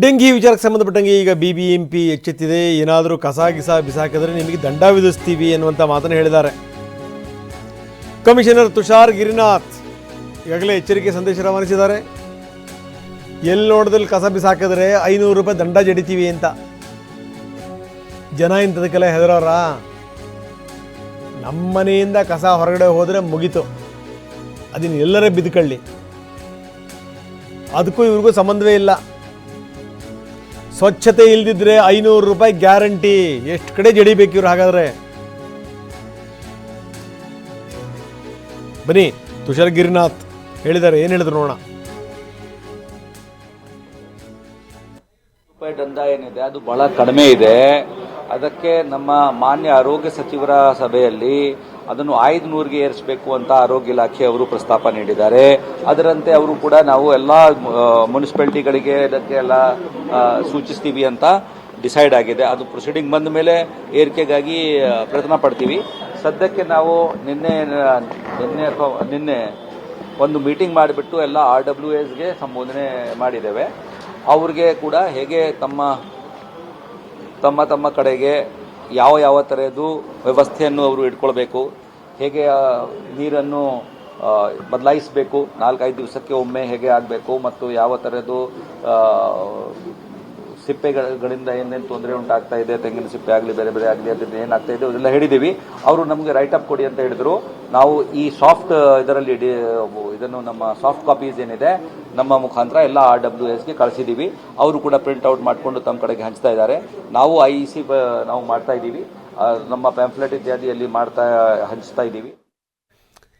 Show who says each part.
Speaker 1: Dengue ವಿಚಾರಕ್ಕೆ ಸಂಬಂಧಪಟ್ಟಂಗೆ ಈಗ BBMP ಎಚ್ಚೆತ್ತಿದೆ. ಏನಾದರೂ ಕಸ ಬಿಸಾಕಿದ್ರೆ ನಿಮಗೆ ದಂಡ ವಿಧಿಸ್ತೀವಿ ಎನ್ನುವಂಥ ಮಾತನ್ನು ಹೇಳಿದ್ದಾರೆ. ಕಮಿಷನರ್ ತುಷಾರ್ ಗಿರಿನಾಥ್ ಈಗಾಗಲೇ ಎಚ್ಚರಿಕೆ ಸಂದೇಶ ರವಾನಿಸಿದ್ದಾರೆ. ಎಲ್ಲಿ ನೋಡಿದಲ್ಲಿ ಕಸ ಬಿಸಾಕಿದ್ರೆ 500 ರೂಪಾಯಿ ದಂಡ ಜಡಿತೀವಿ ಅಂತ. ಜನ ಇಂಥದಕ್ಕೆಲ್ಲ ಹೆದರೋರ? ನಮ್ಮ ಮನೆಯಿಂದ ಕಸ ಹೊರಗಡೆ ಹೋದರೆ ಮುಗೀತು, ಅದನ್ನು ಎಲ್ಲರೇ ಬಿದ್ದುಕೊಳ್ಳಿ, ಅದಕ್ಕೂ ಇವ್ರಿಗೂ ಸಂಬಂಧವೇ ಇಲ್ಲ. ಸ್ವಚ್ಛತೆ ಇಲ್ದಿದ್ರೆ 500 ರೂಪಾಯಿ ಗ್ಯಾರಂಟಿ. ಎಷ್ಟು ಕಡೆ ಜಡಿಬೇಕು ಇವ್ರು? ಹಾಗಾದ್ರೆ ಬನ್ನಿ, ತುಷಾರ್ ಗಿರಿನಾಥ್ ಹೇಳಿದ್ದಾರೆ, ಏನು ಹೇಳಿದ್ರು ನೋಡೋಣ.
Speaker 2: ರೂಪಾಯಿ ದಂಡ ಏನಿದೆ ಅದು ಬಹಳ ಕಡಿಮೆ ಇದೆ. ಅದಕ್ಕೆ ನಮ್ಮ ಮಾನ್ಯ ಆರೋಗ್ಯ ಸಚಿವರ ಸಭೆಯಲ್ಲಿ ಅದನ್ನು 500ಗೆ ಏರಿಸಬೇಕು ಅಂತ ಆರೋಗ್ಯ ಇಲಾಖೆ ಅವರು ಪ್ರಸ್ತಾಪ ನೀಡಿದ್ದಾರೆ. ಅದರಂತೆ ಅವರು ಕೂಡ ನಾವು ಎಲ್ಲ ಮುನ್ಸಿಪಾಲಿಟಿಗಳಿಗೆ ಇದಕ್ಕೆ ಎಲ್ಲ ಸೂಚಿಸ್ತೀವಿ ಅಂತ ಡಿಸೈಡ್ ಆಗಿದೆ. ಅದು ಪ್ರೊಸೀಡಿಂಗ್ ಬಂದ ಮೇಲೆ ಏರಿಕೆಗಾಗಿ ಪ್ರಯತ್ನ ಪಡ್ತೀವಿ. ಸದ್ಯಕ್ಕೆ ನಾವು ನಿನ್ನೆ ಒಂದು ಮೀಟಿಂಗ್ ಮಾಡಿಬಿಟ್ಟು ಎಲ್ಲ RWSಗೆ ಸಂಬೋಧನೆ ಮಾಡಿದ್ದೇವೆ. ಅವ್ರಿಗೆ ಕೂಡ ಹೇಗೆ ತಮ್ಮ ಕಡೆಗೆ ಯಾವ ಥರದ್ದು ವ್ಯವಸ್ಥೆಯನ್ನು ಅವರು ಇಟ್ಕೊಳ್ಬೇಕು, ಹೇಗೆ ನೀರನ್ನು ಬದಲಾಯಿಸಬೇಕು, 4-5 ದಿವಸಕ್ಕೆ ಒಮ್ಮೆ ಹೇಗೆ ಆಗಬೇಕು, ಮತ್ತು ಯಾವ ಥರದ್ದು ಸಿಪ್ಪೆಗಳಿಂದ ಏನೇನು ತೊಂದರೆ ಉಂಟಾಗ್ತಾ ಇದೆ, ತೆಂಗಿನ ಸಿಪ್ಪೆ ಆಗಲಿ ಬೇರೆ ಆಗಲಿ ಅದರಿಂದ ಏನಾಗ್ತಾ ಇದೆ ಅದೆಲ್ಲ ಹೇಳಿದ್ದೀವಿ. ಅವರು ನಮಗೆ ರೈಟ್ ಅಪ್ ಕೊಡಿ ಅಂತ ಹೇಳಿದ್ರು. ನಾವು ಈ ಸಾಫ್ಟ್ ಇದರಲ್ಲಿ ಇದನ್ನು ನಮ್ಮ ಸಾಫ್ಟ್ ಕಾಪೀಸ್ ಏನಿದೆ ನಮ್ಮ ಮುಖಾಂತರ ಎಲ್ಲ RWSಗೆ ಕಳಿಸಿದ್ದೀವಿ. ಅವರು ಕೂಡ ಪ್ರಿಂಟ್ ಔಟ್ ಮಾಡಿಕೊಂಡು ತಮ್ಮ ಕಡೆಗೆ ಹಂಚ್ತಾ ಇದ್ದಾರೆ. ನಾವು IEC ನಾವು ಮಾಡ್ತಾ ಇದ್ದೀವಿ, ನಮ್ಮ ಪ್ಯಾಂಫ್ಲೆಟ್ ಇತ್ಯಾದಿಯಲ್ಲಿ ಹಂಚ್ತಾ ಇದ್ದೀವಿ.